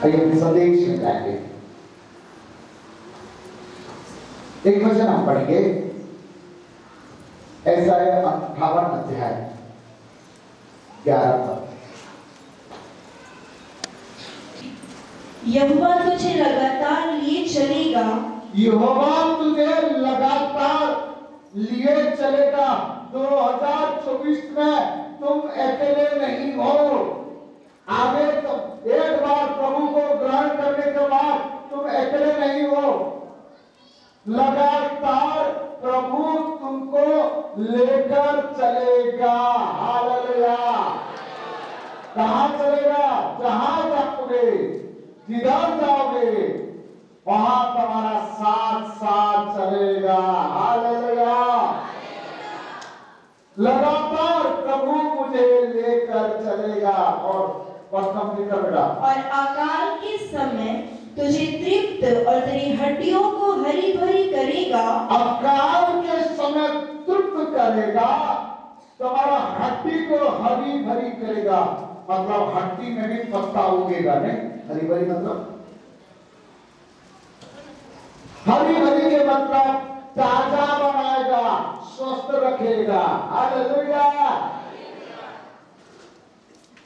आइए संदेश में जाएंगे। एक वचन हम पढ़ेंगे, यशायाह 58 अध्याय 11 पद। यहोवा तुझे लगातार लिए चलेगा, यहोवा तुझे लगातार लिए चलेगा। 2024 में तुम अकेले नहीं हो। आगे तो एक बार प्रभु को ग्रहण करने के बाद तुम अकेले नहीं हो। लगातार प्रभु तुमको लेकर चलेगा। हालेलुया। कहां चलेगा? जहां जाओगे, जिधर जाओगे, वहां तुम्हारा साथ साथ चलेगा। हालेलुया। लगातार प्रभु मुझे लेकर चलेगा और करेगा। और अकाल के समय तुझे तृप्त और तेरी हड्डियों को हरी भरी करेगा। अकाल के समय तृप्त करेगा, तुम्हारा हड्डी को हरी भरी करेगा। मतलब हड्डी में भी पत्ता उगेगा। नहीं, हरी भरी मतलब हरी भरी के मतलब ताजा बनाएगा, स्वस्थ रखेगा। हालेलुया।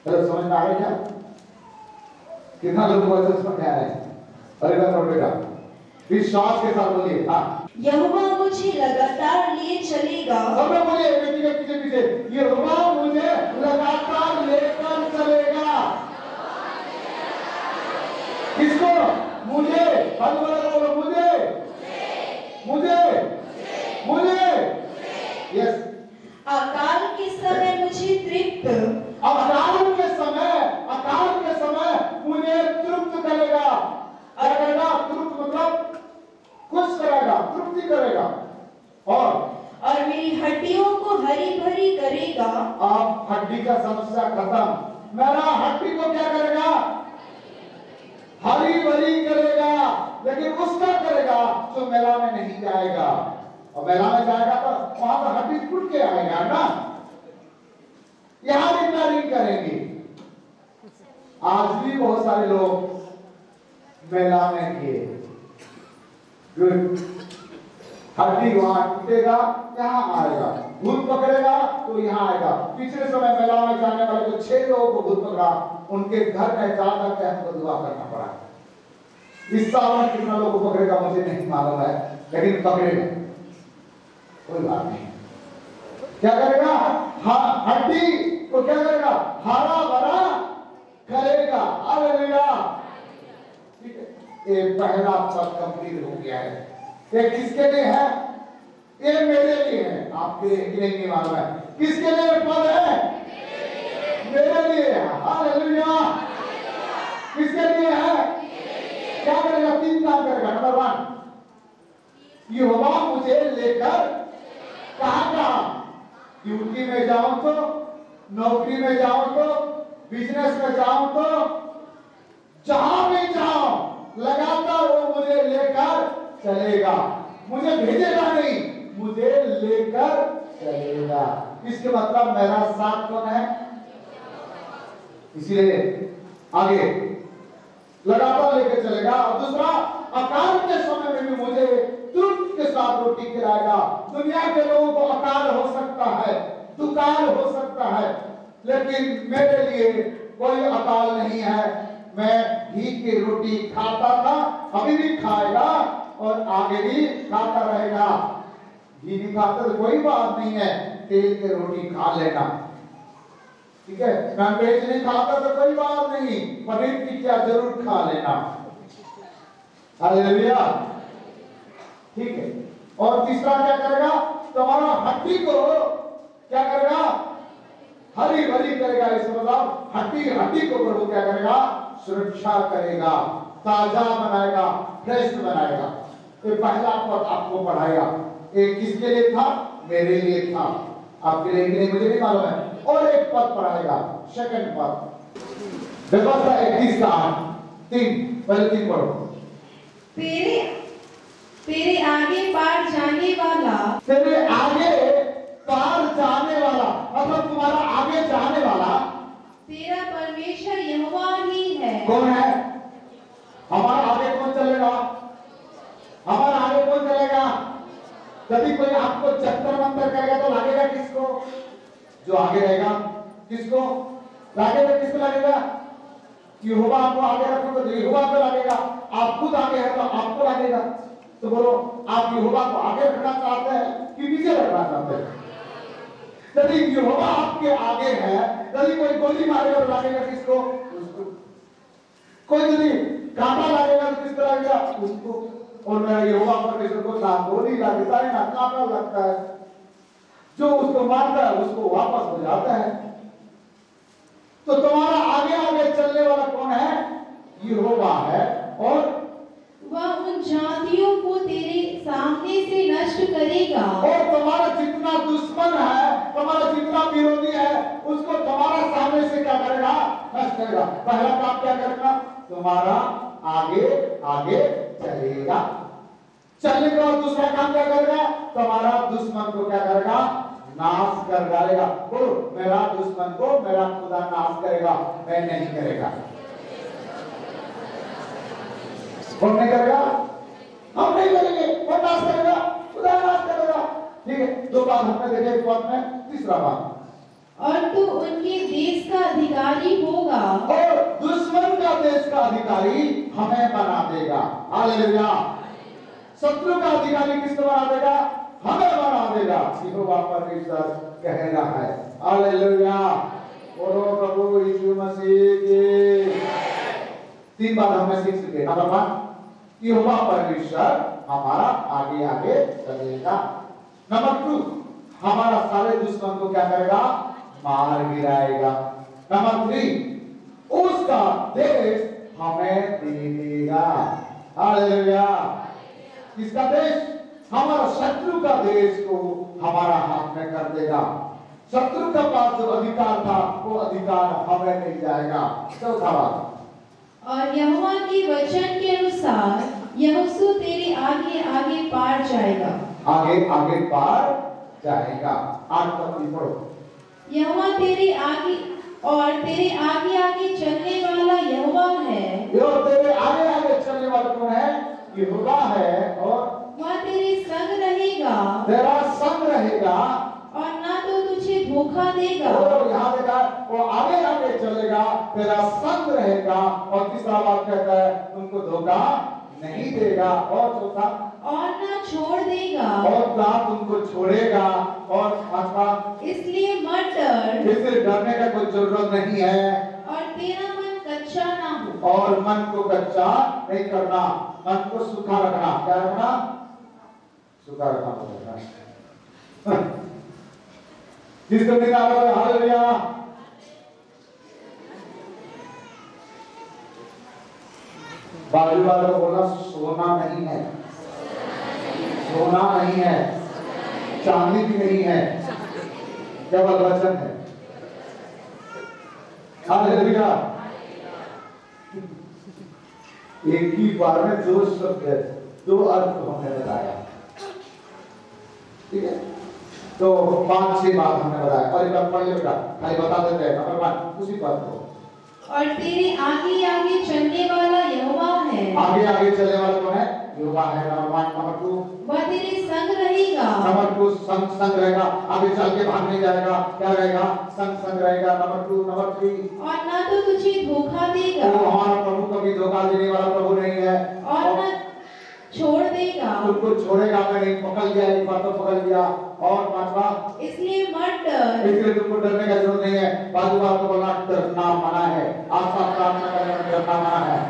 चलो समझ में आ रहा है क्या? कितना लोग को ऐसे समझ में आ रहा है? अरे बेटा विश्वास के साथ बोलिए। हाँ, यहोवा मुझे लगातार लिए चलेगा। सब लोग बोलिए बेटी के पीछे पीछे, यहोवा मुझे लगातार लेकर चलेगा। किसको? मुझे। बोलो मुझे, मुझे, मुझे। यस। अकाल के समय मुझे तृप्त, अकाल के समय मुझे तृप्त करेगा। क्या करेगा? तृप्त मतलब खुश करेगा, तृप्ति करेगा। और मेरी हड्डियों को हरी भरी करेगा। आप हड्डी का समस्या खत्म। मेरा हड्डी को क्या करेगा? हरी भरी करेगा। लेकिन उसका करेगा जो मेला में नहीं जाएगा। और मेला में जाएगा तो वहां पर हड्डी टूट के आएगा ना। यहां रिपेयरिंग करेंगे। आज भी बहुत सारे लोग मेला में गए, गुड, हड्डी वहां टूटेगा, यहाँ आएगा। भूत पकड़ेगा तो यहाँ आएगा। पिछले समय मेला में जाने वाले को 6 लोगों को भूत पकड़ा, उनके घर में जाकर के हमको दुआ करना पड़ा। इस साल में कितना लोगों को पकड़ेगा मुझे नहीं मालूम है, लेकिन पकड़ेगा, कोई बात नहीं। क्या करेगा? हड्डी को क्या करेगा? हरा भरा करेगा। हालेलुया। ठीक है, ये पहला पद कंप्लीट हो गया है। ये किसके लिए है? ये मेरे लिए है। आपके लिए नहीं मालूम है किसके लिए पद है? मेरे लिए है। हालेलुया। किसके लिए है? क्या करेगा? 3 काम करेगा। नंबर 1, यहोवा मुझे लेकर कहां? ड्यूटी में जाऊं तो, नौकरी में जाऊं तो, बिजनेस में जाऊं तो, जहां भी जाऊं लगातार वो मुझे लेकर चलेगा। मुझे भेजेगा नहीं, मुझे लेकर चलेगा। इसके मतलब मेरा साथ कौन है? इसीलिए आगे लगातार लेकर चलेगा। और दूसरा, अकाल के समय में भी मुझे तृप्त के साथ रोटी खिलाएगा। दुनिया के लोगों को अकाल हो सकता है, दुकाल हो सकता है, लेकिन मेरे लिए कोई अकाल नहीं है। मैं घी की रोटी खाता था, अभी भी खाएगा और आगे भी खाता रहेगा। घी भी खाता तो कोई बात नहीं है, तेल की रोटी खा लेना, ठीक है। नॉनवेज नहीं खाता तो कोई बात नहीं, पनीर टिक्का जरूर खा लेना। हालेलुया। ठीक है। और तीसरा क्या करेगा? तुम्हारा हड्डी को क्या करेगा? हरी भरी करेगा। इसका मतलब हड्डी को प्रभु क्या करेगा? सुरक्षा करेगा, ताजा बनाएगा, फ्रेश बनाएगा। ये पहला पद आपको पढ़ाया। ये किसके लिए था? मेरे लिए था। आपके लिए नहीं, मुझे नहीं मालूम है। और एक पद पढ़ाएगा, सेकंड पद, व्यवस्था 31 का 3, पहले 3 पढ़ो। तेरे आगे पार जाने वाला, तेरे आगे पार जाने वाला मतलब तुम्हारा आगे जाने वाला तेरा परमेश्वर यहोवा ही है। कौन है? जो आगे रहेगा, किसको लागेगा? किसको लगेगा? यहोवा आपको आगे रखोगे तो यहोवा को लगेगा, आप खुद आगे है तो आपको लगेगा। तो बोलो, आप यहोवा को आगे रखना चाहते हैं कि पीछे रखना चाहते हैं? यदि यहोवा आपके आगे है, यदि कोई गोली मारेगा तो लगेगा किसको? उसको। कोई यदि कांटा लगेगा तो किसको लगेगा? उसको। और मेरा यहोवा परमेश्वर को ना गोली लगता है ना कांटा लगता है, जो उसको मारता है उसको वापस हो जाता है। तो तुम्हारा आगे आगे चलने वाला कौन है? यहोवा है। और वह उन जातियों को तेरे सामने से नष्ट करेगा। और तुम्हारा जितना दुश्मन है, तुम्हारा जितना विरोधी है, उसको तुम्हारा सामने से क्या करेगा? नष्ट करेगा। पहला काम क्या करेगा? तुम्हारा आगे आगे चलेगा। चलने के बाद दूसरा काम क्या करेगा? तुम्हारा दुश्मन को क्या करेगा? नाश कर डालेगा। बोलो, मेरा दुश्मन को मेरा खुदा नाश करेगा, मैं नहीं करेगा। कौन नहीं करेगा? हम नहीं करेंगे। कौन नाश करेगा? खुदा नाश करेगा। ठीक है, दो बात हमने देखे। एक बात में, तीसरा बात, और तू उनके देश का अधिकारी होगा। और दुश्मन का देश का अधिकारी हमें बना देगा। हालेलुया। शत्रु का अधिकारी किसको बना देगा? हमें बना देगा। यहोवा परमेश्वर कह रहा है। हालेलुया। बोलो प्रभु यीशु मसीह की। तीन बात हमने सीख चुके। नंबर 1, यहोवा परमेश्वर हमारा आगे आगे चलेगा। नंबर 2, हमारा सारे दुश्मन को क्या करेगा? मार गिराएगा। नंबर 3, उसका देश हमें दे देगा। हालेलुया। किसका देश? हमारा शत्रु का देश को हमारा हाथ में कर देगा। शत्रु का पास जो अधिकार था वो अधिकार हमें मिल जाएगा। चौथा बात, और यहोवा के वचन के अनुसार यहोशू तेरे आगे आगे पार जाएगा। आगे आगे पार जाएगा। 8 पद पढ़ो। यहोवा तेरे आगे और तेरे आगे आगे चलने वाला यहोवा है। यो तेरे आगे आगे चलने वाला कौन है? यहोवा है। और वह तेरे संग रहेगा, तेरा संग रहेगा, और ना तो तुझे धोखा देगा। और यहाँ देखा, वो आगे आगे चलेगा, तेरा संग रहेगा। और तीसरा बात कहता है, तुमको धोखा नहीं देगा। और चौथा, और ना छोड़ देगा, और ना तुमको छोड़ेगा। और पांचवा, इसलिए मत डर, इसलिए डरने का कोई जरूरत नहीं है। और तेरा मन कच्चा ना हो। और मन को कच्चा नहीं करना, मन को सूखा रखना। क्या रखना? सूखा रखना पड़ेगा। जिसको नहीं आ रहा है, हालेलुया। बाजू वाला बोला, सोना नहीं है, सोना नहीं है, चांदी भी नहीं है, केवल वचन है। हालेलुया। एक ही बार में दो शब्द, दो अर्थ हमने बताया। ठीक है, तो 5-6 बात हमने बताया। और एक बार पढ़ लेगा, खाली बता देते हैं। नंबर 1, उसी बात को, और तेरे आगे आगे चलने वाला यहोवा है। आगे आगे चलने वाला कौन है? यहोवा है। नंबर 1। नंबर 2, वह तेरे संग रहेगा। नंबर 2, संग संग रहेगा, आगे चल के भाग नहीं जाएगा। क्या रहेगा? संग संग रहेगा। नंबर 2। नंबर 3, और ना तो तुझे धोखा देगा, वो हमारा प्रभु कभी धोखा देने वाला प्रभु नहीं है। और ना छोड़ देगा, तुमको छोड़ेगा नहीं, पकड़ लिया, एक बार तो पकड़ लिया। और पांचवा, इसलिए मत डर, इसलिए तुमको डरने का जरूरत नहीं है। बाजू बात को बोलना डरना मना है, आशा प्रार्थना करने में डरना मना है।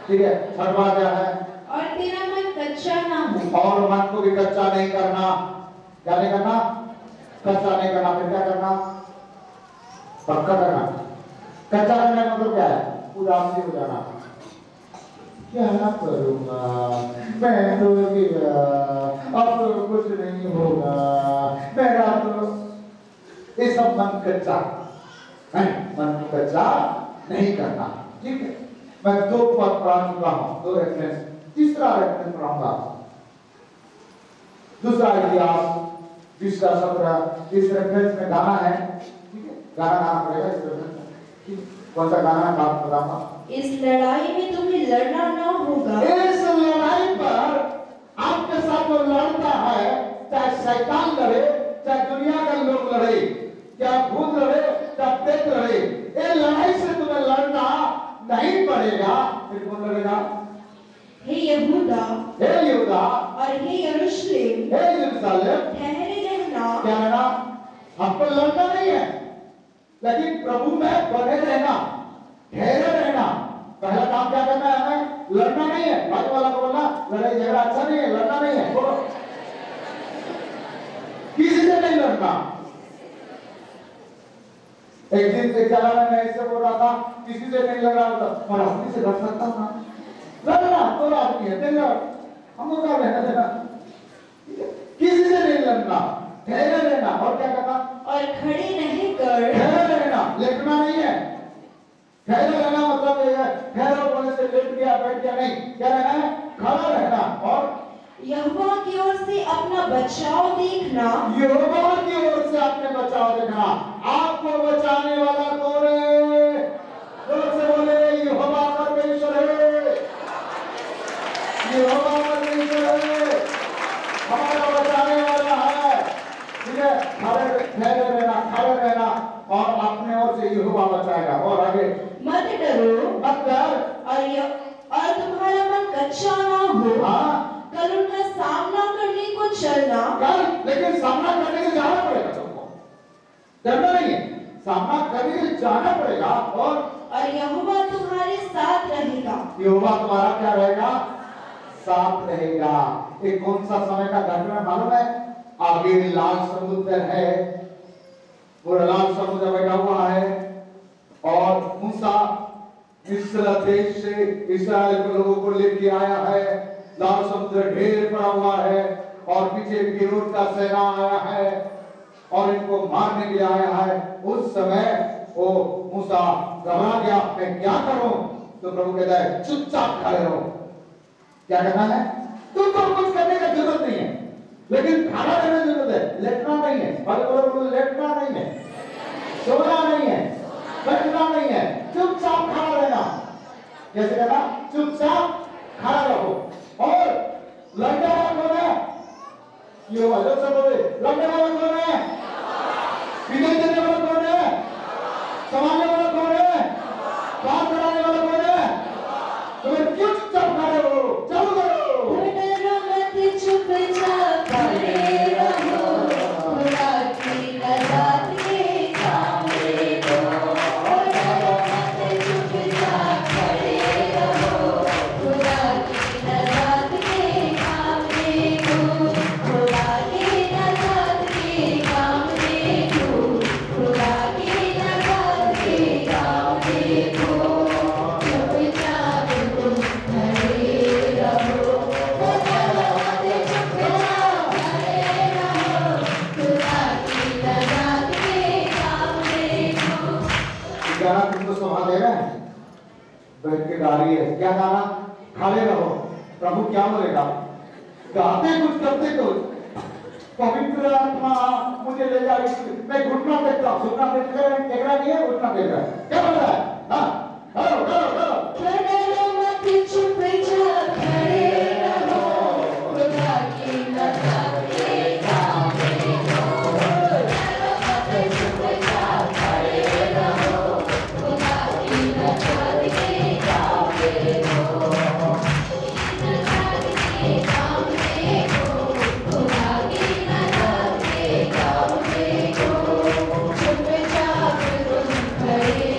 ठीक है। छठवां क्या है? और तेरा मन कच्चा ना हो। और मन को भी कच्चा नहीं करना। क्या नहीं करना? कच्चा नहीं करना। फिर क्या करना? पक्का करना। कच्चा करने का मतलब क्या है? उदासी हो जाना। क्या करूंगा मैं तो गया, अब तो कुछ नहीं होगा, मेरा तो ये सब मन कच्चा है। मन को कच्चा नहीं करना। ठीक है, मैं 2 पद पढ़ा चुका हूं, 2 रेफरेंस। तीसरा रेफरेंस पढ़ाऊंगा। दूसरा इतिहास 20:17। इस रेफरेंस में गाना है। ठीक है, गाना गाना पड़ेगा इस रेफरेंस में। कौन सा गाना है बात बताऊंगा। इस लड़ाई में तुम्हें लड़ना ना होगा। इस लड़ाई पर आपके साथ जो लड़ता है, चाहे शैतान लड़े, चाहे दुनिया के लोग लड़े, क्या भूल रहे, क्या देख रहे, ये लड़ाई से तुम्हें लड़ना नहीं पड़ेगा। फिर कौन लड़ेगा? हे यहूदा हे यहूदा और हे यरूशलेम, हे यरूशलेम, ठहरे रहना। क्या रहना? हमको लड़ना नहीं है, लेकिन प्रभु में बने रहना, ठहरे रहना। पहला काम क्या करना है? हमें लड़ना नहीं है। बाकी वाला को बोलना लड़ाई झगड़ा अच्छा नहीं है, लड़ना नहीं है। बोलो, किसी से नहीं लड़ना। एक दिन एक जगह में मैं इससे बोल रहा था, किसी से नहीं लड़ रहा था, और अपनी से लड़ सकता हूँ ना? लड़ना तो आदमी है, नहीं लड़, हमको क्या लेना देना? किसी से नहीं लड़ना, ठहरे रहना। और क्या करना? और खड़े रहकर, ठहरे रहना, लेटना नहीं है। ठहरे रहना मतलब ये है, ठहरो बोलने से लेट गया बैठ गया नहीं, क्या रहना है? खड़ा रहना। और यहोवा की ओर से अपना बचाव देखना। यहोवा की ओर से अपने बचाव देखना। आपको बचाने वाला कौन है? जोर से बोले, यहोवा परमेश्वर है, यहोवा परमेश्वर है, हमारा बचाने वाला है। ठीक है, ठहरे रहना और अपने ओर से यहोवा बचाएगा। और आगे, मत डरो मत डर, और तुम्हारा मन कच्चा ना हो। हाँ कल उनका सामना करने को चलना। कल, लेकिन सामना करने के लिए जाना पड़ेगा तुमको, डरना नहीं है, सामना करने के लिए जाना पड़ेगा। और यहोवा तुम्हारे साथ रहेगा। यहोवा तुम्हारा क्या रहेगा? साथ रहेगा। एक कौन सा समय का घटना मालूम है? आगे लाल समुद्र है, पूरा लाल समुद्र बैठा हुआ है, और मूसा मिस्र देश से इस्राएल के लोगों को लेके आया है। लाल समुद्र ढेर पड़ा हुआ है, और पीछे फिरौन का सेना आया है और इनको मारने के लिए आया है। उस समय वो मूसा घबरा गया, मैं क्या करूं? तो प्रभु कहता है, चुपचाप खड़े रहो। क्या करना है? तुमको कुछ करने का जरूरत नहीं है, लेकिन खड़ा रहने की जरूरत है, लेटना नहीं है। बोलो, लेटना नहीं है, सोना नहीं है, बैठना नहीं है, चुपचाप खड़ा रहना। कैसे करना? चुपचाप खड़ा रहो। और लड़ने वाला कौन है? ये वाले सब बोले, लड़ने वाला कौन है? विजय देने वाला कौन है? संभालने वाला कौन है? काम कराने वाला कौन है? तुम्हें क्यों चुपचाप खड़े हो? चलो करो। डरो मत, चुपचाप खड़े रहो, खुदा की रज़ा के सामने दो। डरो मत, चुपचाप खड़े रहो, खुदा की रज़ा के सामने दो। खुदा की रज़ा के सामने दो, खुदा की रज़ा के सामने दो। चुपचाप तुम खड़े रहो, गाना तुमको सुना दे रहे हैं, बैठ के गा रही है। क्या गाना? खड़े रहो। प्रभु क्या बोलेगा? गाते कुछ करते कुछ। पवित्र आत्मा मुझे ले जाए, मैं घुटना टेकता हूं। सुनना टेक रहा नहीं है, घुटना टेक रहा है। क्या बोल रहा है? हाँ, करो करो करो। डरो मत, चुपचाप खड़े रहो, खुदा की रज़ा के सामने दो। डरो मत, चुपचाप खड़े रहो, खुदा की रज़ा के सामने दो। रज़ा के सामने दो, खुदा की रज़ा के सामने दो। चुपचाप तुम खड़े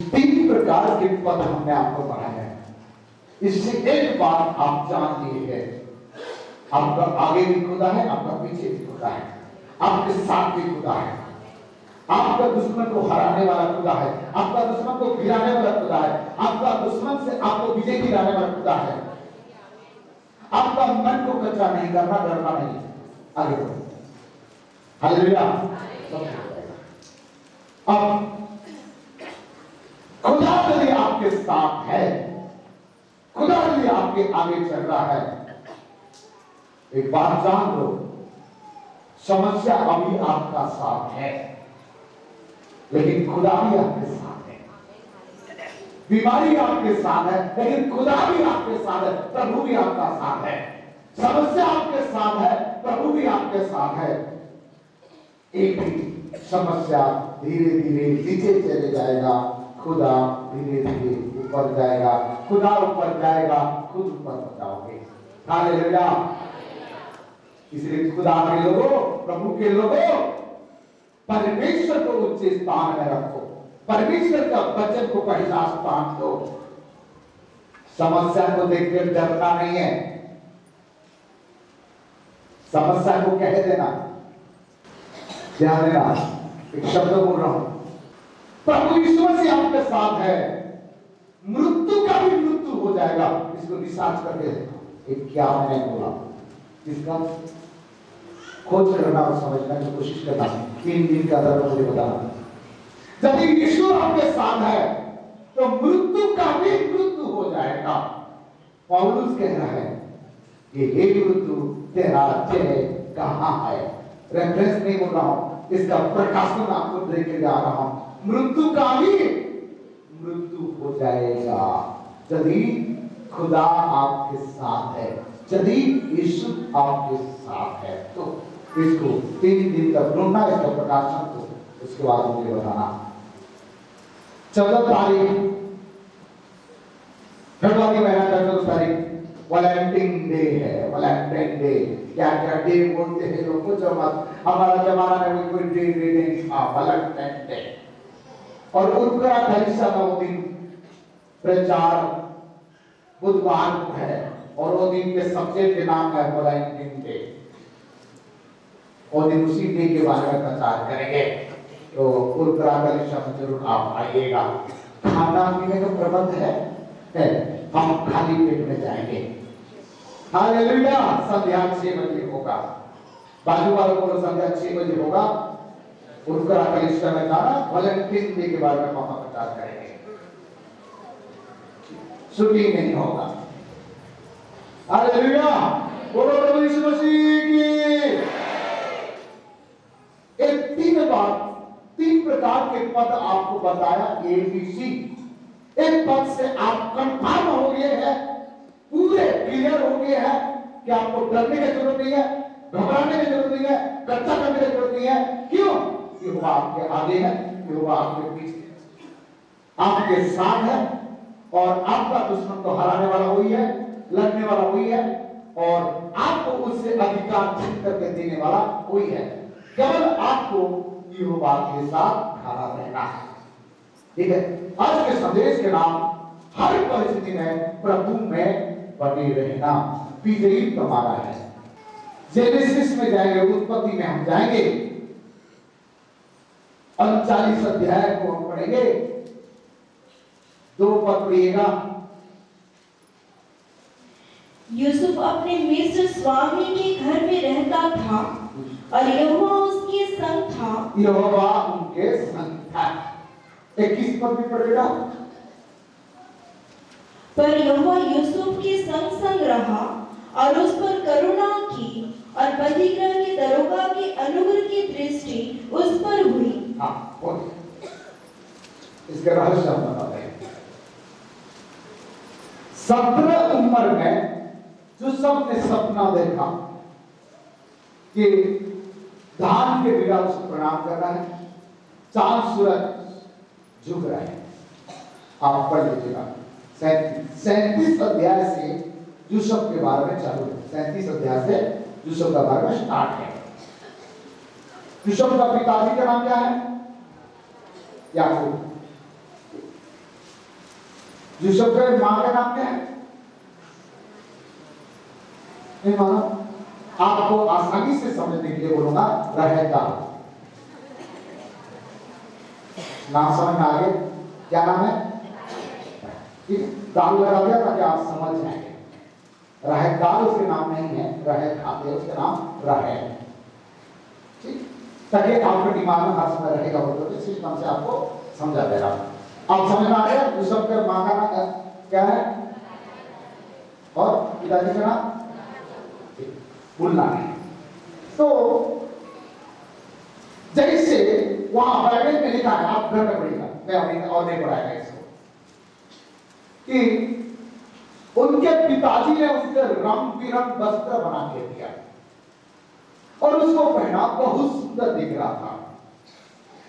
तीन प्रकार के पद हमने आपको पढ़ाए हैं। इससे एक बात आप जान लिए हैं, आपका आगे भी खुदा है, आपका पीछे भी खुदा है, आपके साथ भी खुदा है, आपका दुश्मन को हराने वाला खुदा है, आपका दुश्मन को गिराने वाला खुदा है, आपका दुश्मन से आपको विजय दिलाने वाला खुदा है। आपका मन को कच्चा नहीं करना, डरना नहीं, आगे बढ़ो। हालेलुया। अब खुदा यदि आपके साथ है, खुदा यदि आपके आगे चल रहा है, एक बात जान लो, समस्या अभी आपका साथ है, लेकिन खुदा भी आपके साथ है। बीमारी आपके साथ है, लेकिन खुदा भी आपके साथ है, प्रभु भी आपका साथ है। समस्या आपके साथ है, प्रभु भी आपके साथ है। एक ही समस्या धीरे धीरे नीचे चले जाएगा, खुदा धीरे धीरे ऊपर जाएगा, खुदा ऊपर जाएगा, खुद ऊपर हो जाओगे। हालेलुया। इसलिए खुदा के लोगों, प्रभु के लोगों, परमेश्वर को उच्च स्थान में रखो, परमेश्वर का वचन को पहला स्थान दो। समस्या को देखकर डरना नहीं है, समस्या को कह देना। ध्यान देना, एक शब्द बोल रहा हूं, प्रभु यीशु मसीह आपके साथ है, मृत्यु का भी मृत्यु हो जाएगा। इसको रिसर्च करके देखो, एक क्या मैंने बोला, इसका खोज करना और समझने की कोशिश करना। 3 दिन का अंदर मुझे बताना, जब यीशु आपके साथ है तो मृत्यु का भी मृत्यु हो जाएगा। पौलुस कह रहा है कि हे मृत्यु तेरा जय कहां है। रेफरेंस नहीं बोल रहा हूं, इसका प्रकाशन आपको देके जा रहा हूं। मृत्यु का भी मृत्यु हो जाएगा यदि खुदा आपके साथ है, यदि यीशु आपके साथ है। तो इसको 3 दिन तक ढूंढना, इसका प्रकाशन को, उसके बाद मुझे बताना। 14 तारीख फरवरी महीना का 14 तारीख वैलेंटाइन डे है। वैलेंटाइन डे क्या क्या डे बोलते हैं लोग, कुछ मत, हमारा जमाना में कोई डे नहीं था, वैलेंटाइन डे। और उनका कलिसिया का वो दिन प्रचार बुधवार को है, और वो दिन के सब्जेक्ट के नाम है वैलेंटाइन डे। और दिन उसी डे के बारे में प्रचार करेंगे, तो उर्करा कलिसिया में जरूर आप आइएगा। खाना पीने का प्रबंध है, हम खाली पेट में जाएंगे। हालेलुया। संध्या 6 बजे होगा, बाजू वालों को संध्या 6 बजे होगा। उर्करा कलिसिया में जाना, वैलेंटाइन डे के बारे में हम प्रचार करेंगे, छुट्टी नहीं होगा। हालेलुया। बोलो प्रभु यीशु मसीह की। एक 3 प्रकार के पद आपको बताया, ABC। एक पद से आप कंफर्म हो गए हैं, पूरे क्लियर हो गए हैं कि आपको डरने की जरूरत नहीं है, घबराने की जरूरत नहीं है, कच्चा करने की जरूरत नहीं है। क्यों? यहोवा आपके आगे है, यहोवा आपके पीछे है, आपके साथ है, और आपका दुश्मन तो हराने वाला वही है, लड़ने वाला वही है, और आपको उससे अधिकार छीन करके देने वाला वही है। केवल आपको यहोवा के साथ खड़ा रहना है। ठीक है, आज के संदेश के नाम हर परिस्थिति में प्रभु में बने रहना, विजयी तुम्हारा है। जेनेसिस में जाएंगे, उत्पत्ति में हम जाएंगे, 39 अध्याय को हम पढ़ेंगे, 2 पद पढ़िएगा। यूसुफ अपने मिस्र स्वामी के घर में रहता था और यहोवा उसके संग था। यहोवा उनके संग था। 21 पद में पढ़ेगा। पर यहोवा यूसुफ के संग संग रहा और उस पर करुणा की, और बंदीगृह के दरोगा की अनुग्रह की दृष्टि उस पर हुई। इसके रहस्य हम बताते हैं। 17 उम्र में यूसुफ ने सपना देखा कि धान के बिना उसको प्रणाम कर रहा है, चांद सूरज झुक रहा है। आप पढ़ लीजिएगा। 37 अध्याय से यूसुफ के बारे में चालू है। 37 अध्याय से यूसुफ का बारे में स्टार्ट है। यूसुफ का पिताजी का नाम क्या है? याकूब। यूसुफ के मां का नाम क्या है? नहीं मानो, आपको आसानी से समझने के लिए बोलूंगा, रहेगा। नाम समझ में आ गए? क्या नाम है? दाल लगा दिया ताकि आप समझ जाएंगे। रहे दाल उसके नाम नहीं है, रहे खाते उसके नाम रहे, ठीक, ताकि आपके दिमाग में हर समय रहेगा। तो इस सिस्टम से आपको समझा दे रहा हूं। आप समझ में आ गया? यूसुफ के मां का नाम क्या है और पिताजी का नाम भूलना नहीं। तो जैसे वहां बाइबल में लिखा है, आप घर में पढ़िएगा, मैं अभी और नहीं पढ़ाएगा इसको, कि उनके पिताजी ने उसके रंग बिरंग वस्त्र बना के दिया और उसको पहना, बहुत सुंदर दिख रहा था।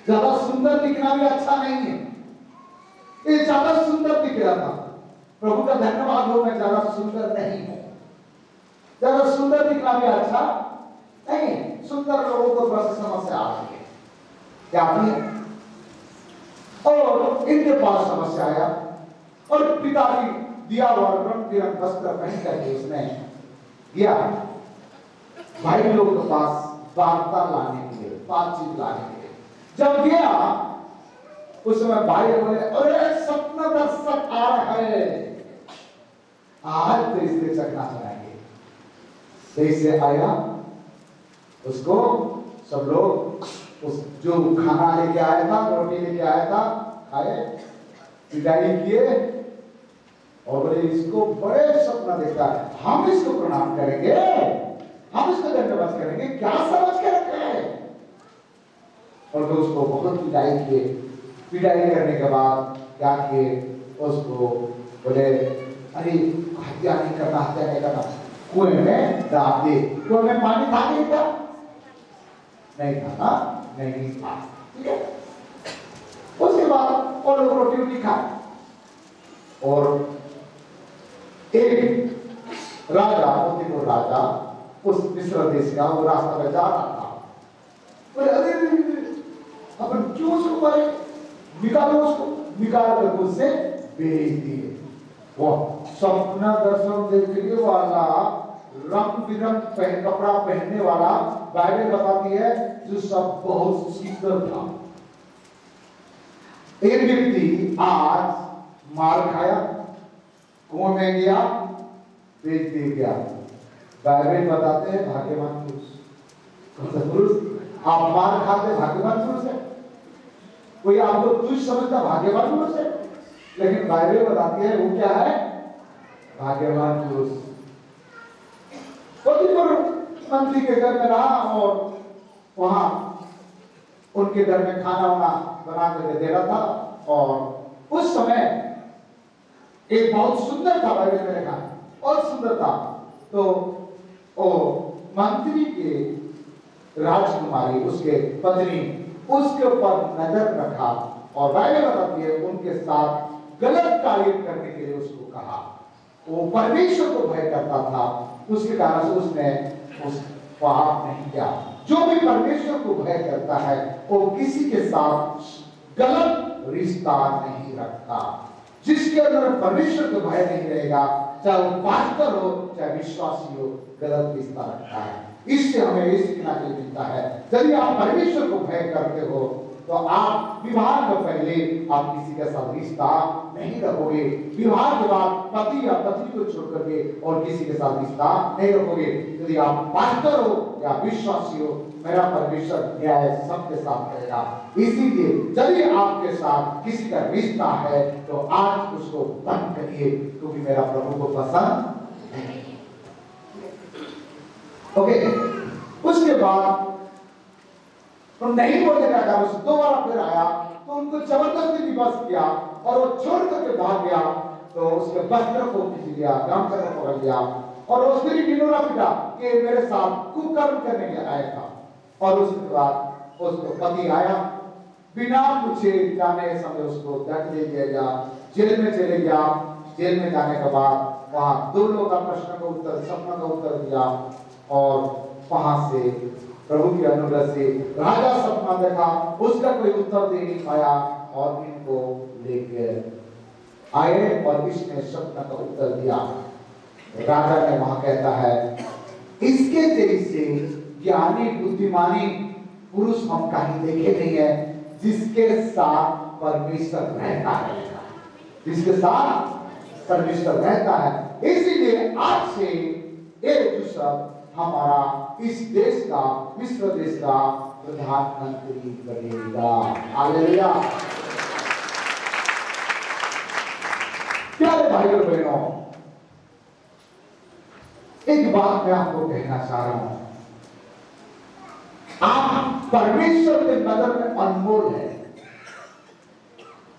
ज्यादा सुंदर दिखना भी अच्छा नहीं है, ये ज्यादा सुंदर दिख रहा था। प्रभु का धन्यवाद हो, मैं ज्यादा सुंदर नहीं हूं। ज्यादा सुंदर दिखना भी अच्छा नहीं है। सुंदर लोगों को बस समस्या आती है, क्या आती है? और इनके पास समस्या आया और पिताजी दिया हुआ रंग बिरंग वस्त्र पहन करके उसने दिया भाई लोग के पास वार्ता लाने के लिए, बातचीत लाने के लिए। जब गया उस समय भाई बोले, अरे सपना दर्शक आ रहा है, आज तो इससे चकना चलाएंगे। से आया, उसको सब लोग उस जो खाना लेके आया था, रोटी लेके आया था, खाए, विदाई किए और बोले इसको बड़े सपना देखता है, हम इसको प्रणाम करेंगे, हम इसको धन्यवाद करेंगे, क्या समझ के रखा है। और तो उसको बहुत विदाई किए। विदाई करने के बाद क्या किए, उसको बोले अरे हत्या नहीं करना, हत्या नहीं करना, कुएं में डाल दे। कुएं में पानी था नहीं था? नहीं था ना, नहीं था, ठीक है। उसके बाद और लोग रोटी वोटी खाए और एक राजा, वो राजा उस मिस्र देश का, वो रास्ता में जा रहा था। बोले अरे अपन क्यों उसको मारे, निकालो उसको, निकाल कर उससे भेज दिए। वो सपना दर्शन देखने वाला, रंग बिरंग कपड़ा पहनने वाला, बाइबल बताती है जो सब बहुत सुंदर था। एक व्यक्ति आज मार खाया, कुएं में गया, बेच दे गया। बाइबल बताते हैं भाग्यवान पुरुष। कौन सा पुरुष? आप मार खाते भाग्यवान पुरुष है। कोई आपको तुच्छ समझता भाग्यवान पुरुष है, लेकिन बाइबल बताती है वो क्या है? भाग्यवान पुरुष। मंत्री के घर में रहा और वहां उनके घर में खाना वाना बना करके दे रहा था। और उस समय एक बहुत सुंदर था, बाइबल में लिखा है, और सुंदर था। तो ओ मंत्री के राजकुमारी, उसके पत्नी, उसके ऊपर नजर रखा और बाइबल बताती है उनके साथ गलत कार्य करने के लिए उसको कहा। वो परमेश्वर को भय करता था, उसके कारण से उसने उस पाप नहीं किया। जो भी परमेश्वर को भय करता है वो किसी के साथ गलत रिश्ता नहीं रखता। जिसके अंदर परमेश्वर का भय नहीं रहेगा, चाहे वो पास्टर हो चाहे विश्वासी हो, गलत रिश्ता रखता है। इससे हमें ये सीखना के लिए मिलता है, यदि आप परमेश्वर को भय करते हो तो आप विवाह के पहले आप किसी के साथ रिश्ता नहीं रखोगे। विवाह के बाद पति या पत्नी को छोड़ करके और किसी के साथ रिश्ता नहीं रखोगे। यदि आप पास्टर हो या विश्वासी हो, मेरा परमेश्वर न्याय सबके साथ करेगा। इसीलिए यदि आपके साथ किसी का रिश्ता है तो आज उसको बंद करिए, क्योंकि मेरा प्रभु को पसंद नहीं। ओके, उसके बाद तो नहीं बोलने का कारण से दोबारा फिर आया तो उनको जबरदस्ती विवश किया और वो छोड़ करके भाग गया। तो उसके वस्त्र को खींच लिया, गामछा को पकड़ लिया और वो स्त्री ढिंढोरा पीटा कि मेरे साथ कुकर्म करने के लिए आया था। और उसके बाद उसको पति आया, बिना पूछे जाने समय उसको दंड दे दिया गया, जेल में चले गया। जेल में जाने के बाद वहां दो लोगों का प्रश्न का उत्तर, सपना का उत्तर दिया और वहां से प्रभु की अनुग्रह से राजा सपना देखा, उसका कोई उत्तर दे नहीं पाया और इनको लेकर आए और इसने सपना का उत्तर दिया। राजा ने वहां कहता है, इसके जैसे ज्ञानी बुद्धिमानी पुरुष हम कहीं देखे नहीं है, जिसके साथ परमेश्वर रहता है, जिसके साथ परमेश्वर रहता है। इसीलिए आज से यूसुफ हमारा इस देश का, मिस्र देश का प्रधानमंत्री बनेगा। हालेलुया। प्यारे भाइयों बहनों, एक बात मैं आपको कहना चाह रहा हूं, आप परमेश्वर के नजर में अनमोल है,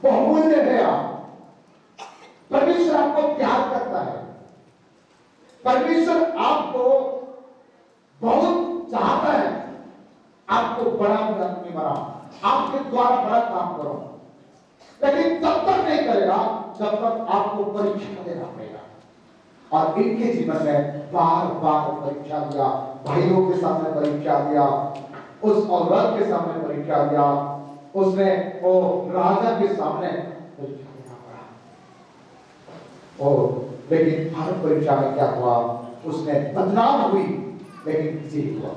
बहुमूल्य है। आप परमेश्वर आपको प्यार करता है, परमेश्वर आपको बहुत चाहता है, आपको बड़ा आदमी बना, आपके द्वारा बड़ा काम करो, लेकिन तब तक नहीं करेगा जब तक आपको परीक्षा देना पड़ेगा। और इनके जीवन में बार बार परीक्षा दिया, भाइयों के सामने परीक्षा दिया, उस औरत के सामने परीक्षा दिया, उसने वो राजा के सामने परीक्षा देना पड़ा। और लेकिन हर परीक्षा में क्या हुआ, उसने बदनाम हुई लेकिन विजय हुआ,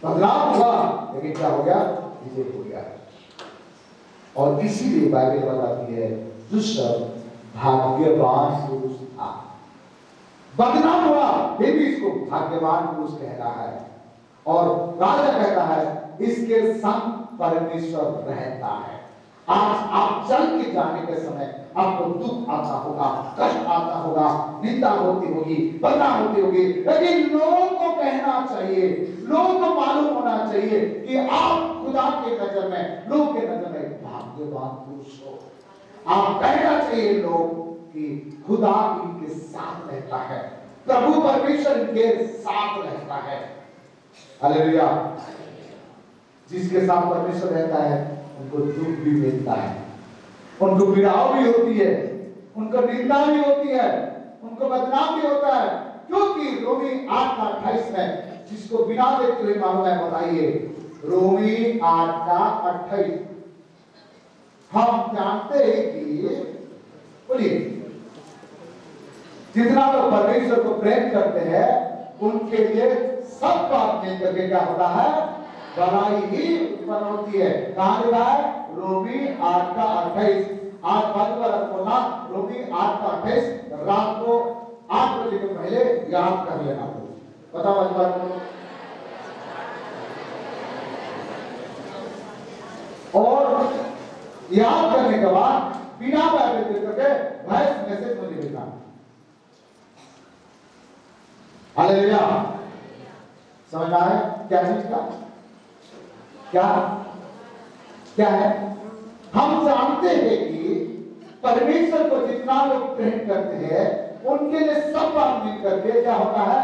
बदनाम हुआ लेकिन क्या हो गया, विजय हो गया। और इसीलिए बाइबल बताती है यूसुफ भाग्यवान पुरुष था, बदनाम हुआ फिर भी इसको भाग्यवान पुरुष कह रहा है। और राजा कहता है इसके संग परमेश्वर रहता है। आज आप चल के जाने के समय आपको दुख आता होगा, कष्ट आता होगा, निंदा होती होगी, बदनाम होती होगी, लेकिन लोगों को कहना चाहिए, लोगों को मालूम होना चाहिए कि आप खुदा के नजर में, लोग के नजर में भाग्यवान पुरुष हो। आप कहना चाहिए लोग कि खुदा इनके साथ रहता है, प्रभु परमेश्वर इनके साथ रहता है। हालेलुया। जिसके साथ परमेश्वर रहता है उनको दुख भी मिलता है, उनको पीड़ाव भी होती है, उनको निंदा भी होती है, उनको बदनाम भी होता है। क्योंकि रोमी 8:28 में, जिसको बिना देखते हुए मालूम है बताइए, रोमी 8:28, हम जानते हैं कि बोलिए जितना लोग परमेश्वर को प्रेम करते हैं उनके लिए सब बात मिलकर के क्या होता है, भलाई ही उत्पन्न होती है। कहां लिखा है, रोमी 8:28। आज बात वाला बोलना, रोमी 8:28 रात को 8 बजे के पहले याद कर लेना। बताओ आज बात, और याद करने के बाद बिना बाइबल देख करके वॉइस मैसेज मुझे भेजना। हालेलुया। समझ में आया क्या चीज का, क्या क्या है? हम जानते हैं कि परमेश्वर को जितना लोग प्रेम करते हैं उनके लिए सब बात मिल करके क्या होता है?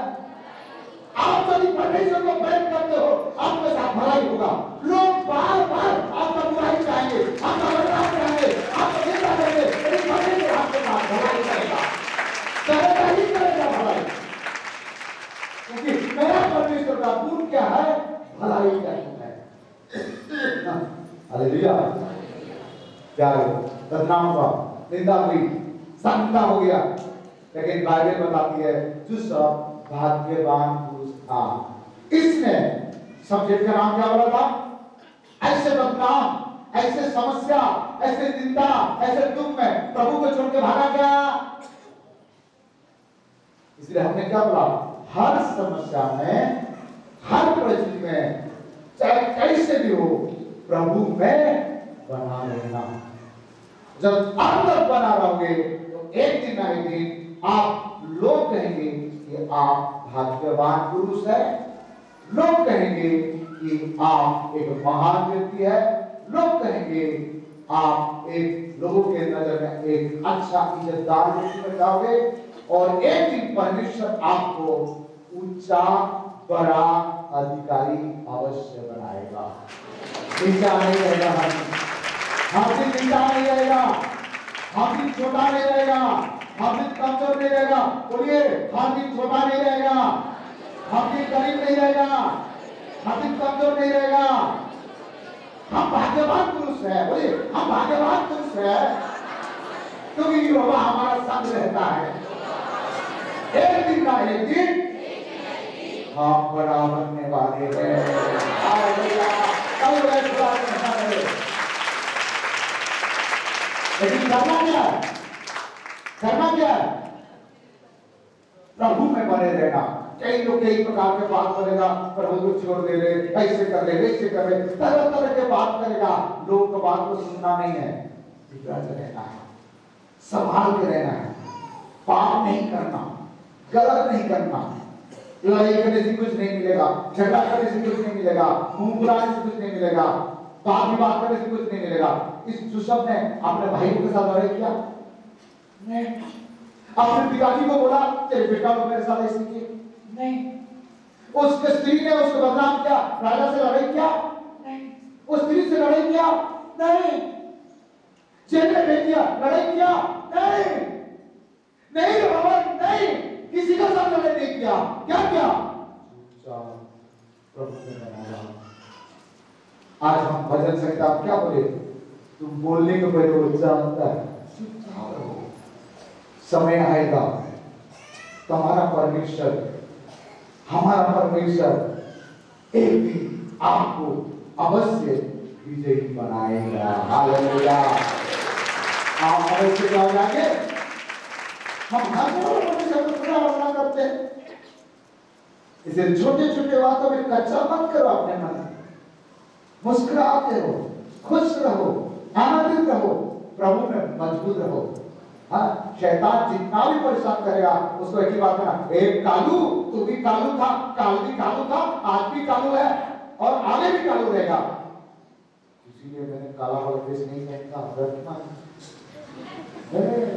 आप यदि परमेश्वर को प्रेम करते हो आपके साथ भलाई होगा। लोग बार बार आपका बुराई चाहेंगे, आपका बदलाव चाहेंगे, आपको निंदा करेंगे, लेकिन परमेश्वर आपके साथ भलाई करेगा, करेगा ही करेगा भलाई, क्योंकि मेरा परमेश्वर का गुण क्या है? भलाई का गुण है। हालेलुया। क्या बदनाम हुआ, निंदा हुई, संता हो गया, लेकिन बाइबल बताती है जो सब भाग्यवान पुरुष था, इसने सब्जेक्ट का नाम क्या बोला था? ऐसे बदनाम, ऐसे समस्या, ऐसे निंदा, ऐसे दुख में प्रभु को छोड़ के भागा क्या? इसलिए हमने क्या बोला? हर समस्या में, हर परिस्थिति में, चाहे कैसे भी हो, प्रभु में बना रहना। जब अंदर बना रहोगे तो एक दिन ना एक दिन आप लोग कहेंगे कि आप भाग्यवान पुरुष है, लोग कहेंगे कि आप एक महान व्यक्ति है, लोग कहेंगे आप एक लोगों के नजर में एक अच्छा इज्जतदार व्यक्ति बन जाओगे, और एक दिन परमेश्वर आपको ऊंचा बड़ा अधिकारी अवश्य बनाएगा। नीचा नहीं रहेगा, हम नीचा नहीं रहेगा, हम छोटा नहीं रहेगा, हम कमजोर नहीं रहेगा। बोलिए, हम छोटा नहीं रहेगा, हम गरीब नहीं रहेगा, हम कमजोर नहीं रहेगा। हम भाग्यवान पुरुष है। बोलिए, हम भाग्यवान पुरुष है क्योंकि यहोवा हमारा संग रहता है। एक दिन ना एक दिन हम बड़ा बनने वाले हैं। लेकिन करना क्या है? करना क्या है? प्रभु में बने रहना। कई लोग कई प्रकार के बात करेगा, प्रभु को छोड़ दे रहे, ऐसे कर ले, वैसे कर ले, तरह तरह के बात करेगा। लोग को बात को सुनना नहीं है, विश्वास रहना है, संभाल के रहना है, पाप नहीं करना, गलत नहीं करना, लड़ाई करने से कुछ नहीं मिलेगा, झगड़ा करने से कुछ नहीं मिलेगा, मुंह बुलाने से कुछ नहीं मिलेगा, बात विवाद करने से कुछ नहीं मिलेगा। इस यूसुफ ने अपने भाइयों के साथ लड़ाई किया नहीं, अपने पिताजी को बोला तेरे बेटा को मेरे साथ ऐसे किए नहीं, उसके स्त्री ने उसको बदनाम किया, राजा से लड़ाई किया नहीं, उस स्त्री से लड़ाई किया नहीं, जेल में भेज दिया, लड़ाई किया नहीं, नहीं भगवान नहीं, किसी का साथ लड़ाई नहीं किया। क्या किया? प्रभु ने बनाया। आज हम भजन संहिता क्या बोले? तुम बोलने के पहले उत्साह होता है, चुपचाप रहो, समय आएगा तुम्हारा परमेश्वर, हमारा परमेश्वर एक दिन आपको अवश्य विजयी बनाएगा। हालेलुया। आप अवश्य क्या हो जाएंगे? हम हर परमेश्वर को पूरा वर्णन करते हैं, इसे छोटे छोटे बातों में कच्चा मत करो, अपने मन में मुस्कुराते रहो, खुश रहो, आनंदित रहो, प्रभु में मजबूत रहो। हाँ, शैतान जितना भी परेशान करेगा उसको एक ही बात करना, एक कालू, तू भी कालू था, काल भी कालू था, आज भी कालू है और आगे भी कालू रहेगा। इसीलिए मैंने काला वाला ड्रेस नहीं पहनता।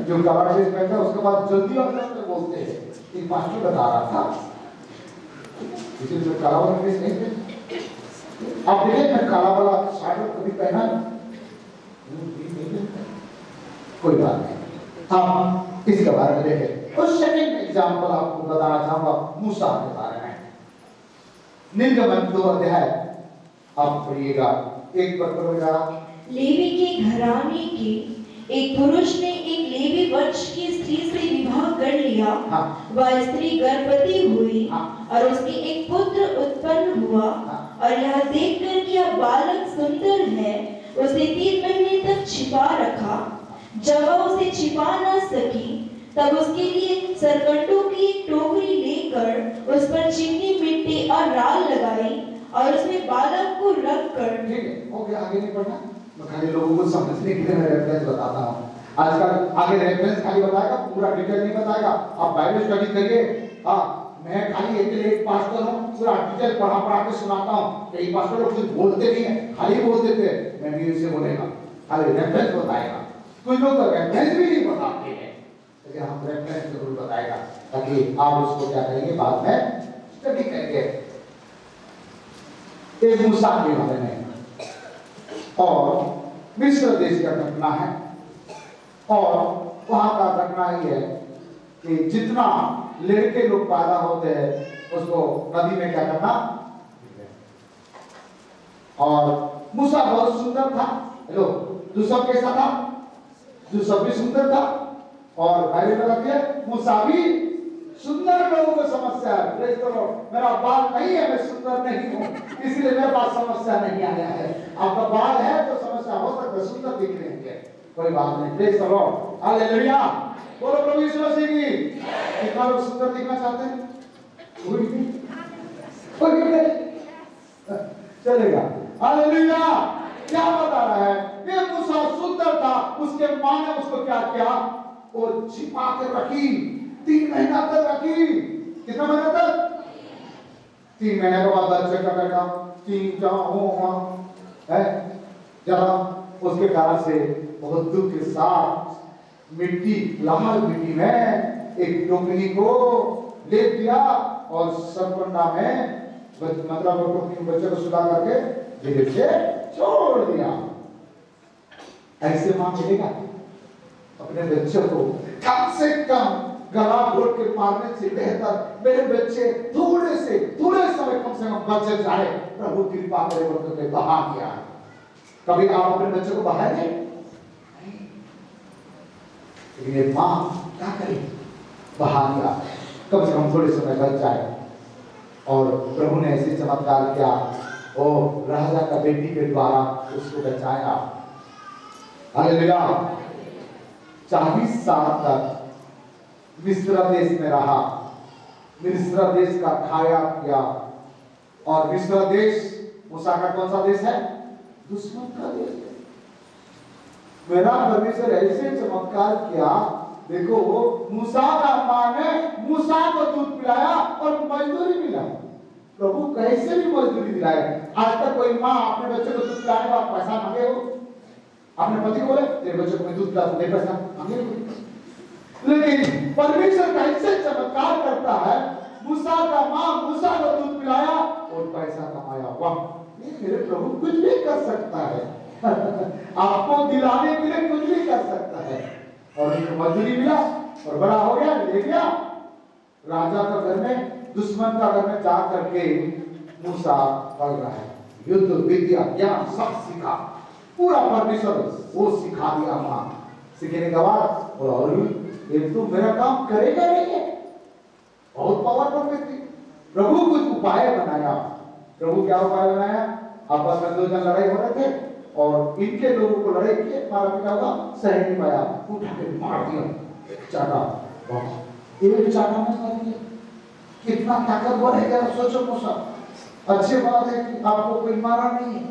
जो काला ड्रेस पहनता उसके बाद जल्दी और बोलते हैं, एक मास्टर बता रहा था, इसलिए जो काला वाला ड्रेस नहीं पहनता। आप देखिए, मैं काला वाला शर्ट कभी पहना कोई बात नहीं। हम इसके बारे में देखें। उस सेकंड एग्जांपल आपको बताना चाहूंगा मूसा के बारे में। निर्गमन 2 अध्याय आप पढ़िएगा, 1 पद पढ़िएगा। लेवी के घराने के एक पुरुष ने एक लेवी वंश की स्त्री से विवाह कर लिया। हाँ। वह स्त्री गर्भवती हुई। हाँ। और उसके एक पुत्र उत्पन्न हुआ। हाँ। और यह देखकर कि यह बालक सुंदर है, उसे 3 महीने तक छिपा रखा। जब वह उसे छिपा न सकी, तब उसके लिए सरकंडों की एक टोकरी लेकर उस पर चीनी, मिट्टी और राल लगाई और उसमें बालक को रखकर। ठीक है, हो गया, आगे नहीं पढ़ना। मैं खाली लोगों को समझने के लिए रेफरेंस बताता हूँ। आजकल आगे रेफरेंस खाली बताएगा, पूरा डिटेल नहीं बताएगा। आप बाइबल स्टडी करिए। हाँ, मैं खाली एक पास्टर हूँ, पूरा डिटेल पढ़ा के सुनाता हूँ। कई पास्टर लोग कुछ बोलते नहीं है, खाली बोल देते हैं। मैं भी इसे बोलेगा, खाली रेफरेंस बताएगा। कुछ लोग तो रेफरेंस भी नहीं बताते हैं, लेकिन हम रेफरेंस जरूर बताएगा ताकि आप उसको क्या करेंगे बाद में स्टडी करेंगे। एक मूसा के बारे में और मिस्र देश का घटना है, और वहां का घटना ही है कि जितना लड़के लोग पैदा होते हैं उसको नदी में क्या करना। और मूसा बहुत सुंदर था। हेलो, यूसुफ कैसा था? यूसुफ भी सुंदर था, और बाइबल बताती है मूसा भी सुंदर। लोगों को समस्या है, प्रेज़ द लॉर्ड, मेरा बाल नहीं है, मैं सुंदर नहीं हूं, इसलिए मेरे पास समस्या नहीं आया है। आपका बाल है तो समस्या हो सकता है, सुंदर दिख रहे हैं, कोई बात नहीं। प्रेज़ द लॉर्ड, हालेलुया, बोलो प्रभु यीशु मसीह की। कितना लोग सुंदर दिखना चाहते हैं? कोई नहीं, चलेगा। हालेलुया। क्या बता रहा है? ये मूसा सुंदर था, उसके मां ने उसको क्या किया? वो छिपा के रखी, 3 महीना तक रखी। कितना महीना तक? 3 महीने के बाद बच्चे का बेटा 3 है जरा, उसके कारण से बहुत दुख के साथ मिट्टी, लाल मिट्टी में एक टोकरी को ले दिया और सरपंडा में मतलब वो टोकरी में बच्चे को सुला करके धीरे से छोड़ दिया। ऐसे मां मिलेगा अपने बच्चे को कम से कम गला घोट के मारने से बेहतर मेरे बच्चे थोड़े समय कम से कम बच जाए। प्रभु कृपा करे वो तो बहा दिया। कभी आप अपने बच्चे को बहाएंगे? लेकिन ये मां क्या करे? बहा दिया, कम से कम थोड़े समय बच जाए। और प्रभु ने ऐसे चमत्कार किया, और राजा का बेटी के द्वारा उसको बचाया। हालेलुया। 40 साल तक मिस्र देश में रहा, मिस्र देश का खाया किया। और मिस्र देश मूसा का कौन सा देश है? दुश्मन का देश है। मेरा परमेश्वर ऐसे चमत्कार किया, देखो मूसा का मां ने मूसा को दूध पिलाया और मजदूरी मिला। प्रभु कैसे भी मजदूरी दिलाए। आज तक कोई मां अपने बच्चे को दूध पिलाने का पैसा मांगे हो? अपने पति को बोले तेरे बच्चे को दूध पिला, दे पैसा मांगे हो? लेकिन परमेश्वर कैसे चमत्कार करता है, मूसा का मां मूसा को दूध पिलाया और पैसा कमाया। वाह, ये मेरे प्रभु कुछ भी कर सकता है। आपको दिलाने के लिए कुछ भी कर सकता है। और उनको मजदूरी मिला और बड़ा हो गया, ले गया राजा का घर में, दुश्मन का घर में जा करके मूसा पढ़ रहा है, युद्ध विद्या ज्ञान सब सीखा, पूरा परमेश्वर वो सिखा दिया। मां सीखने के बाद और ये तो मेरा काम करेगा नहीं है, बहुत पावरफुल व्यक्ति। प्रभु कुछ उपाय बनाया। प्रभु क्या उपाय बनाया? आपस में 2 जन लड़ाई हो रहे थे और इनके लोगों को लड़ाई किए, मारा पिटा हुआ, सह नहीं पाया, उठा के मार दिया, एक चाटा। एक चाटा में मार दिया। कितना ताकतवर है, क्या सोचो मूसा। अच्छी बात है कि आपको कोई मारा नहीं है।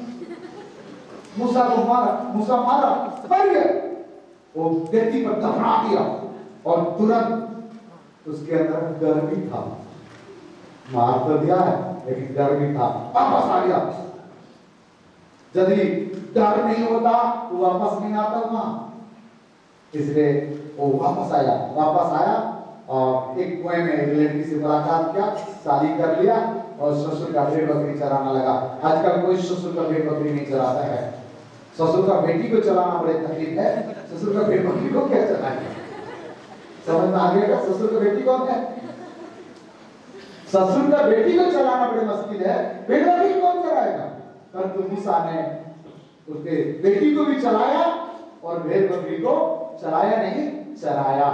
मूसा को मारा, मूसा मारा, मर गया। वो व्यक्ति पर दफना दिया और तुरंत उसके अंदर डर भी था। मार तो दिया है लेकिन डर भी था, वापस आ गया। यदि डर नहीं होता तो वापस नहीं आता वहां, इसलिए वो वापस आया और एक कुएं में एक लड़की से मुलाकात किया, शादी कर लिया और ससुर का भेड़ बकरी चराना लगा। आजकल कोई ससुर का भेड़ बकरी नहीं चराता है। ससुर का बेटी को चलाना बड़े तकलीफ है, ससुर का भेड़ बकरी को क्या चलाएगा? समझ में आ गया? ससुर का बेटी कौन है? ससुर का बेटी को चलाना बड़ी मुश्किल है, भेड़ बकरी कौन चलाएगा? परंतु मूसा ने उसके बेटी को भी चलाया और भेड़ बकरी को चलाया नहीं, चराया।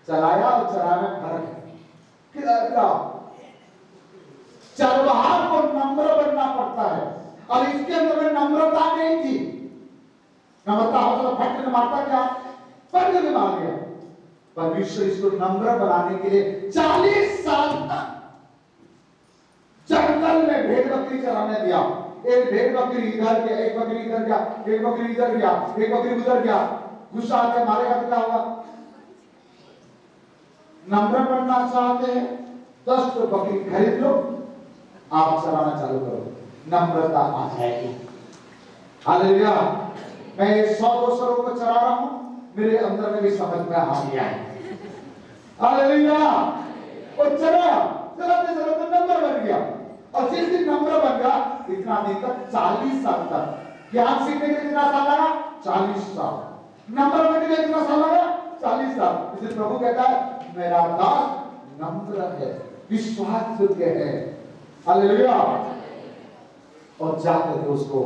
चलाया और चराया में फर्क है। चरवाहा को नम्र बनना पड़ता है और इसके अंदर में नम्रता नहीं थी। नम्रता हो तो फट के मारता, क्या फट के मार दिया। परमेश्वर इसको नम्र बनाने के लिए 40 साल तक जंगल में भेड़ बकरी चराने दिया। एक भेड़ बकरी इधर गया, एक बकरी इधर गया, एक बकरी इधर गया, एक बकरी उधर गया, गुस्सा आके मारेगा तो क्या होगा? नम्र बनना चाहते हैं 10 तो बकरी खरीद लो, आप चलाना चालू करो, नम्रता आ जाएगी। हालेलुया। मैं 100-200 लोगों को चला रहा हूं, मेरे अंदर में भी समझ में आ गया है। हालेलुया। और चलाते चलाते नंबर बन गया, और जिस दिन नंबर बन गया इतना दिन तक 40 साल तक ज्ञान सीखने के लिए कितना साल लगा? 40 साल। नंबर बनने के लिए कितना साल लगा? 40 साल। इसलिए प्रभु कहता है मेरा दास नम्र है, विश्वास योग्य है। हालेलुया। और जाकर के उसको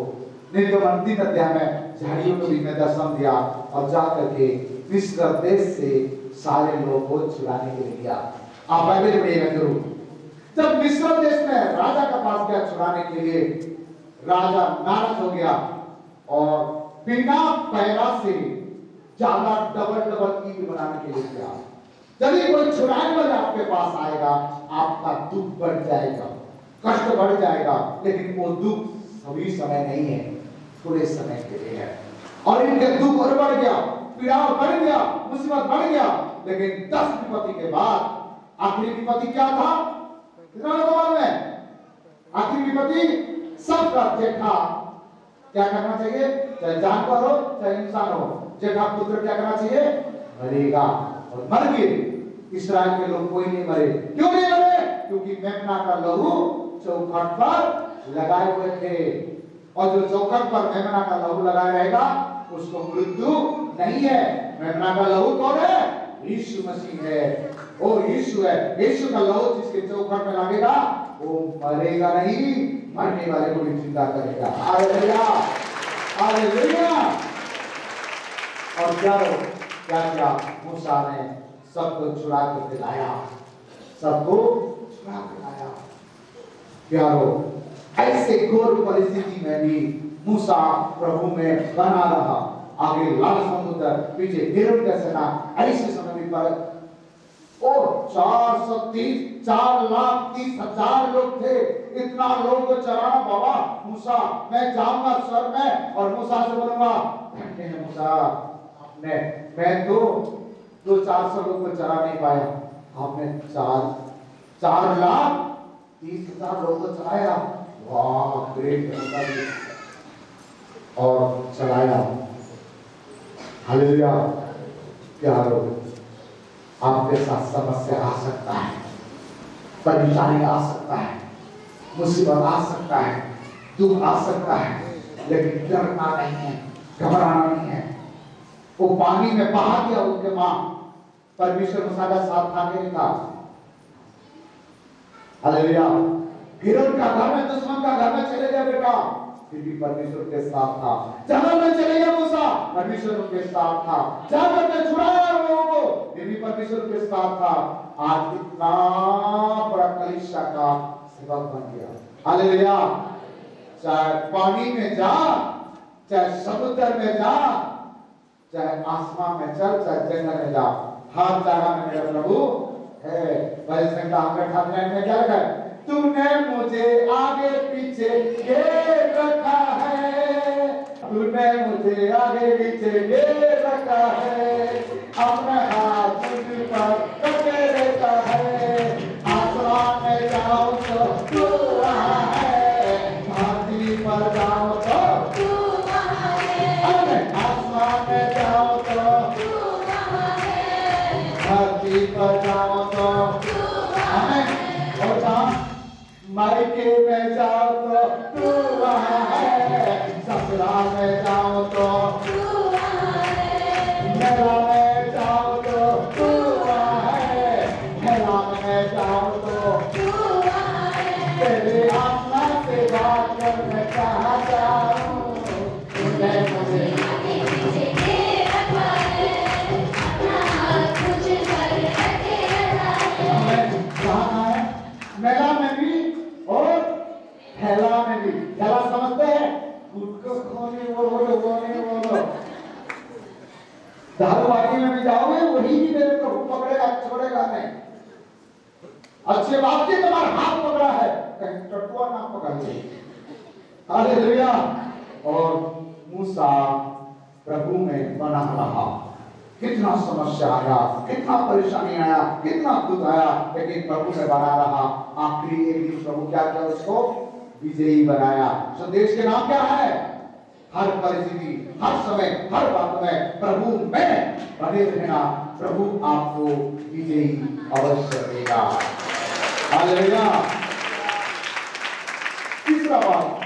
निर्गमन 3 अध्याय में झाड़ियों को भी मैं दर्शन दिया, और जाकर के मिस्र देश से सारे लोगों को छुड़ाने के लिए गया। आप बाइबल पढ़िएगा जरूर। जब मिस्र देश में राजा का पास गया छुड़ाने के लिए, राजा नाराज हो गया और बिना पैरा से ज्यादा डबल ईंट बनाने के लिए गया। यदि कोई छुड़ाने वाला आपके पास आएगा, आपका दुख बढ़ जाएगा, कष्ट बढ़ जाएगा, लेकिन वो दुख सभी समय नहीं है, थोड़े समय के लिए है। और इनके दुख और बढ़ गया, पीड़ा बढ़ गया, मुसीबत बढ़ गया, लेकिन 10 विपत्ति के बाद आखिरी विपत्ति क्या था? कितना लोग मालूम है? आखिरी विपत्ति सबका जेठा क्या करना चाहिए? चाहे जानवर हो चाहे इंसान हो, जेठा पुत्र क्या करना चाहिए? मरेगा। और मर गए। इस्राएल के लोग कोई नहीं मरे। क्यों नहीं मरे? क्योंकि मेमना का लहू चौखट पर लगाए हुए थे, और जो चौखट पर मेमना का लहू लगाए रहेगा उसको मृत्यु नहीं है। मेमना का लहू कौन है? यीशु मसीह है। ओ यीशु है। यीशु का लहू जिसके चौखट में लगेगा वो मरेगा नहीं, मरने वाले को भी जिंदा करेगा। Hallelujah, hallelujah. और क्या क्या मूसा ने सबको छुड़ा कर लाया, सबको छुड़ा कर लाया। प्यारो, ऐसे घोर परिस्थिति में भी मूसा प्रभु में बना रहा। आगे लाल समुद्र, पीछे फिरौन का सेना, ऐसे समय भी पर 4,30,000 लोग थे। इतना लोग को चलाना बाबा मूसा, मैं जाऊंगा स्वर में और मूसा से बोलूंगा मूसा आपने, मैं तो 400 लोग को चला नहीं पाया, आपने 4,30,000 लोग को चलाया। वाह ग्रेट। और चलाया। हालेलुया। प्यारो, आपके साथ समस्या आ सकता है, परेशानी आ सकता है, मुसीबत आ सकता है, दुख आ सकता है, लेकिन डरना नहीं है, घबराना नहीं है। वो पानी में बहा दिया उनके मां, परमेश्वर मूसा का साथ था नहीं था। हालेलुया। फिरौन का घर में, दुश्मन का घर में चले गए बेटा, फिर भी परमेश्वर के साथ था। जंगल में चले गए मूसा, परमेश्वर उनके साथ था। जंगल में छुड़ाया लोगों को, फिर भी परमेश्वर के साथ था। आज इतना बड़ा कलीसिया का सेवक बन गया। हालेलुया। चाहे पानी में जा, चाहे समुद्र में जा, चाहे आसमान में चल, चाहे जंगल में जा, हर जगह में मेरा प्रभु है। भजन संहिता 138 में क्या लिखा है? तूने मुझे आगे पीछे ये रखा है, तूने मुझे आगे पीछे ये रखा है, अपना हाथ मुझ पर रखे रहता है। आसमान में जाओ तो तू वहाँ है, धरती पर जाओ तो तू वहाँ है, आसमान में जाओ तो तू वहाँ है, धरती पर जाओ तो तू वहाँ है। और जहाँ मायके में जाओ तो तू वहाँ है, ससुराल में जाओ तो तू वहाँ है, मेला में जाओ तो तू वहाँ है, मेला में जाओ तो तू वहाँ है। तेरे आत्मा से बात करने चाहता हूँ, तूने मुझे आगे पीछे के रखा है, अपना हाथ मुझ पर रखे रखा है। कहाँ है? मेला में भी और थैला में भी। थैला समझते हैं? गुटखा खाने वो दारूबाजी में भी जाओगे, वही भी मेरे प्रभु पकड़ेगा, छोड़ेगा नहीं। अच्छे बात की तुम्हारा हाथ पकड़ा है, कहीं टटुआ ना पकड़ ले। हालेलुया। और मूसा प्रभु में बना रहा। कितना समस्या आया, कितना परेशानी आया, कितना दुख आया, लेकिन प्रभु में बना रहा। आखिरी एक दिन प्रभु क्या किया? उसको विजयी बनाया। संदेश के नाम क्या है? हर परिस्थिति, हर समय, हर बात में प्रभु में बने रहना, प्रभु आपको विजयी अवश्य देगा। हालेलुया। तीसरा बात,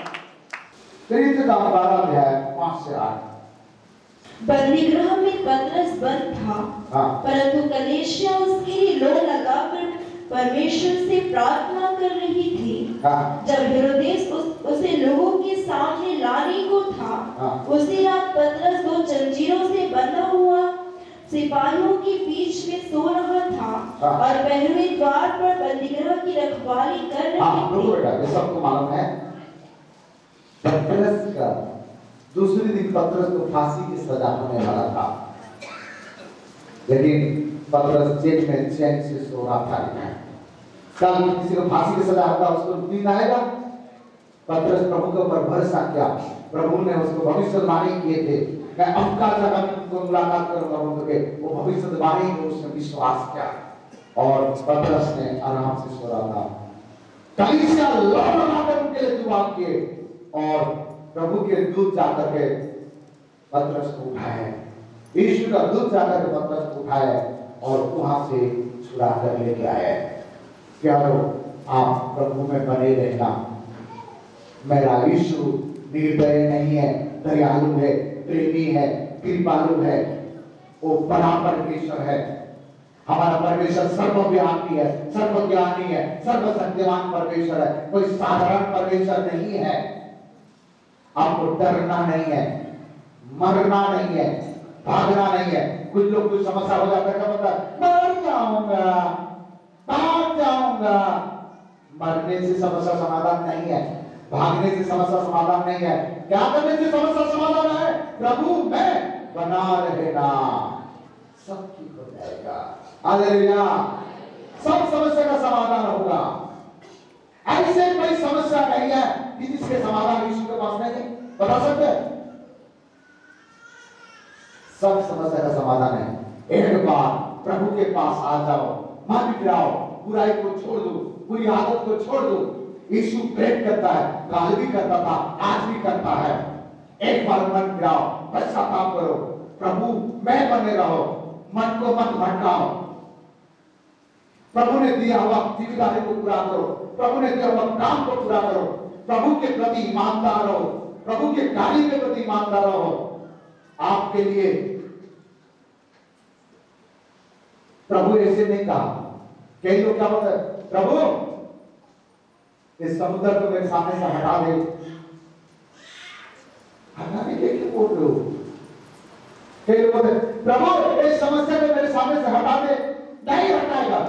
प्रेरित का 12 अध्याय 5 से 8। बंदीगृह में पतरस बंद था, हाँ। परंतु कलीसिया उसके लिए लो लगाकर परमेश्वर से प्रार्थना कर रही थी। हाँ। जब हेरोदेस उसे लोगों के सामने लाने को था, हाँ। उसी रात पतरस 2 जंजीरों से बंधा हुआ सिपाहियों के बीच में सो रहा था। हाँ। और पहरे द्वार पर बंदीगृह की रखवाली कर रहे थे। बेटा, ये सबको मालूम है। पतरस का दूसरे दिन पतरस को फांसी की सजा होने वाला था, लेकिन पतरस जेल में चैन से सो रहा था। कल किसी को फांसी की सजा होगा, उसको नींद आएगा। पतरस प्रभु के ऊपर भरोसा किया, प्रभु ने उसको भविष्यवाणी किए थे, मैं अबका जगह में तुमको मुलाकात करूंगा, बोल वो भविष्यवाणी को उसने विश्वास किया और पतरस ने आराम से सो रहा था। कलीसिया लड़ाकर उनके लिए दुआ किए और प्रभु के दूत जाकर के पतरस को उठाए, यीशु का दूत जाकर के पतरस को उठाए और वहां से छुड़ा कर लेके आए। क्या आप प्रभु में बने रहना। मेरा यीशु निर्दय नहीं है, दयालु है, प्रेमी है, कृपालु है, वो बड़ा परमेश्वर है। हमारा परमेश्वर सर्वव्यापी है, सर्वज्ञानी है, सर्वशक्तिमान परमेश्वर है, कोई साधारण परमेश्वर नहीं है। आपको डरना नहीं है, मरना नहीं है, भागना नहीं है। कुछ लोग कुछ समस्या हो जाता है, मर जाऊंगा, भाग जाऊंगा। मरने से समस्या समाधान नहीं है, भागने से समस्या समाधान नहीं है। क्या करने से समस्या समाधान है? प्रभु में बना रहना, सब ठीक हो जाएगा। हालेलुया। सब समस्या का समाधान होगा। ऐसे कोई समस्या नहीं है कि जिसके समाधान यीशु के पास नहीं। बता सकते हैं? सब समस्या का समाधान है। एक बार प्रभु के पास आ जाओ, मन गिराओ, बुराई को छोड़ दो, बुरी आदत को छोड़ दो। यीशु प्रेम करता है, काल भी करता था, आज भी करता है। एक बार मन गिराओ, पश्चाताप करो, प्रभु में बने रहो, मन को मत भटकाओ। प्रभु ने दिया हुआ जिम्मेदारी को पूरा करो, प्रभु ने दिया हुआ काम को पूरा करो, प्रभु के प्रति ईमानदार रहो, प्रभु के कार्य के प्रति ईमानदार रहो। आपके लिए प्रभु ऐसे नहीं कहा। कई लोग क्या बोलते हैं, प्रभु इस समुद्र को मेरे सामने से हटा दे। हटाने के लिए बोल रहे हो? कई लोग बोलते हैं, प्रभु इस समस्या को मेरे सामने से हटा दे। नहीं हटाएगा,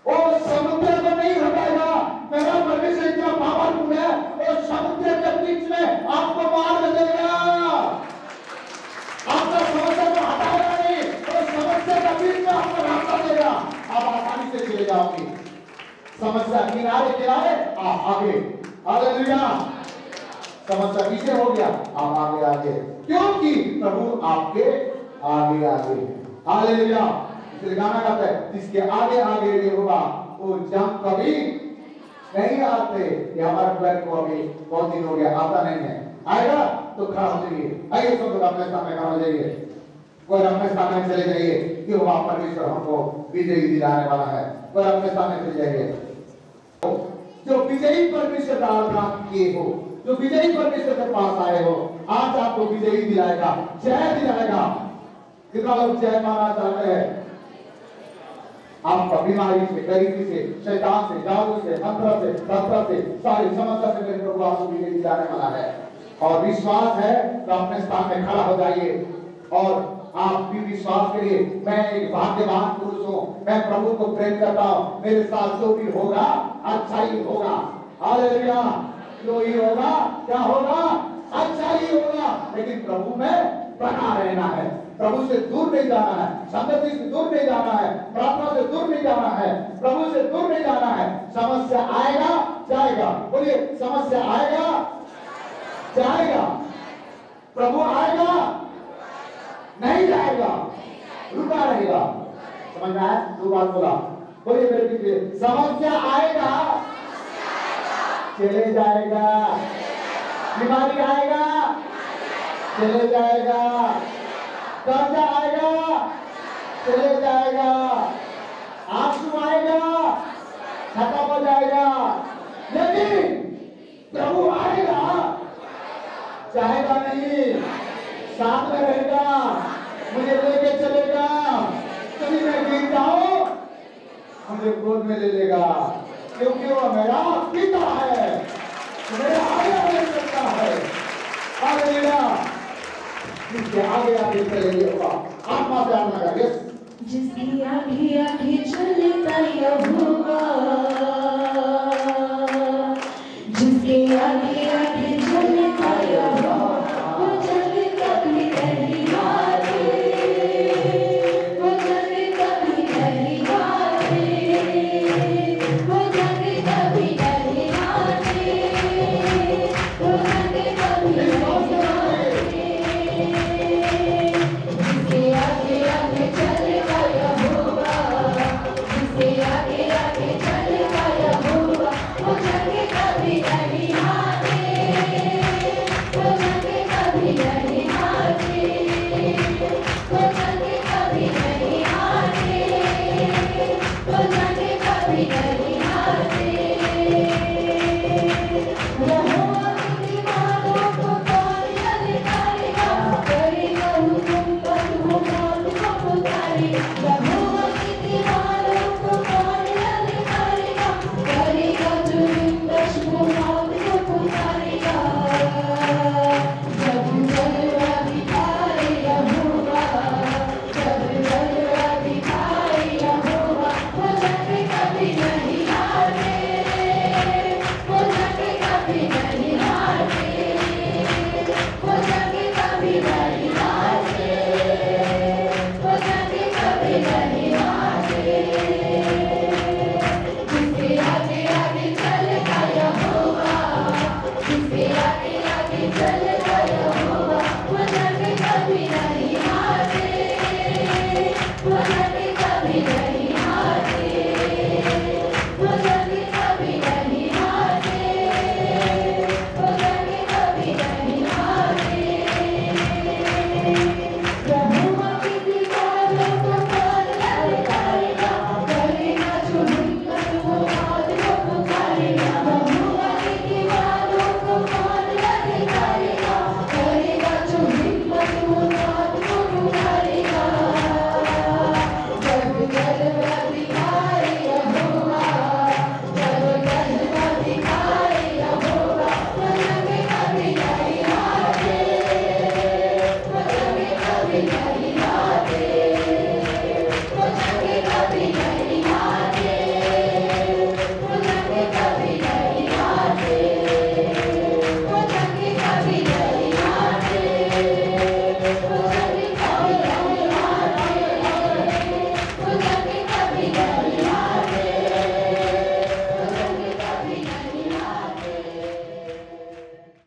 वो समुद्र को नहीं हटाएगा। मेरा परमेश्वर इतना पावरफुल है, वो समुद्र के बीच में आपको मार देगा। आपका समस्या को हटाएगा नहीं, वो समस्या के बीच में आपको रास्ता देगा। आप आसानी से चले जाओगे। समस्या किनारे किनारे, आप आगे। हालेलुया। समस्या पीछे हो गया, आप आगे आगे, क्योंकि प्रभु आपके आगे आगे। हालेलुया। इसलिए गाना गाता है, जिसके आगे आगे ये होगा वो जंग कभी नहीं आते। ये हमारा प्लान को अभी बहुत दिन हो गया, आता नहीं है। आएगा तो खड़ा हो जाइए। आइए सब लोग अपने स्थान में खड़ा हो जाइए, कोई अपने स्थान में चले जाइए। कि वो परमेश्वर हमको विजयी दिलाने वाला है। कोई अपने स्थान में चले जाइए। जो विजयी परमेश्वर का आराधना किए हो, जो विजयी परमेश्वर के पास आए हो, आज आपको विजयी दिलाएगा, जय दिलाएगा। कितना लोग जय माना चाहते हैं? आपका बीमारी से, गरीबी से, शैतान से, जादू से, मंत्र से, तंत्र से, सारी समस्या से मेरे प्रभु आपको विजय दिलाने वाला है। और विश्वास है तो अपने स्थान में खड़ा हो जाइए और आप भी विश्वास करिए, मैं एक भाग्यवान पुरुष हूँ, मैं प्रभु को प्रेम करता हूँ, मेरे साथ जो भी होगा अच्छा ही होगा। हालेलुया। जो ही होगा, क्या होगा? अच्छा ही होगा। लेकिन प्रभु में बना रहना है, प्रभु से दूर नहीं जाना है, संगति से दूर नहीं जाना है, प्रार्थना से दूर नहीं जाना है, प्रभु से दूर नहीं जाना है। समस्या आएगा जाएगा, बोलिए समस्या आएगा जाएगा, प्रभु आएगा नहीं जाएगा, रुका रहेगा। समझ में आया? दो बात बोला, बोलिए मेरे पीछे, समस्या आएगा चले जाएगा, बीमारी आएगा, चले जाएगा, कर्जा आएगा, चले जाएगा, आंसू आएगा, खत्म हो जाएगा, लेकिन प्रभु आएगा, चाहेगा नहीं, साथ में रहेगा, मुझे लेके चलेगा, कभी मैं गिर जाऊं मुझे गोद में ले लेगा, क्योंकि वो मेरा पिता है, मेरा आगे सकता है। हालेलुया। इसके आगे आगे चलेंगे, आत्मा से आत्मा का। यस, जिसकी आगे आगे चलता यहोवा, जिसके आगे आगे चलता यहोवा, वो जग कभी नहीं हारे, वो जग कभी नहीं हारे, वो जग कभी नहीं हारे, वो जग कभी नहीं हारे। जिसके आगे आगे चलता यहोवा, जिसके आगे आगे चलता यहोवा, वो जग कभी नहीं हारे, वो जग कभी नहीं हारे, वो जग कभी नहीं हारे, वो जग कभी नहीं हारे। यहोवा की दीवारों को तोड़ ललकारेगा, करेगा हुकुम पर वो मौत को पुकारेगा।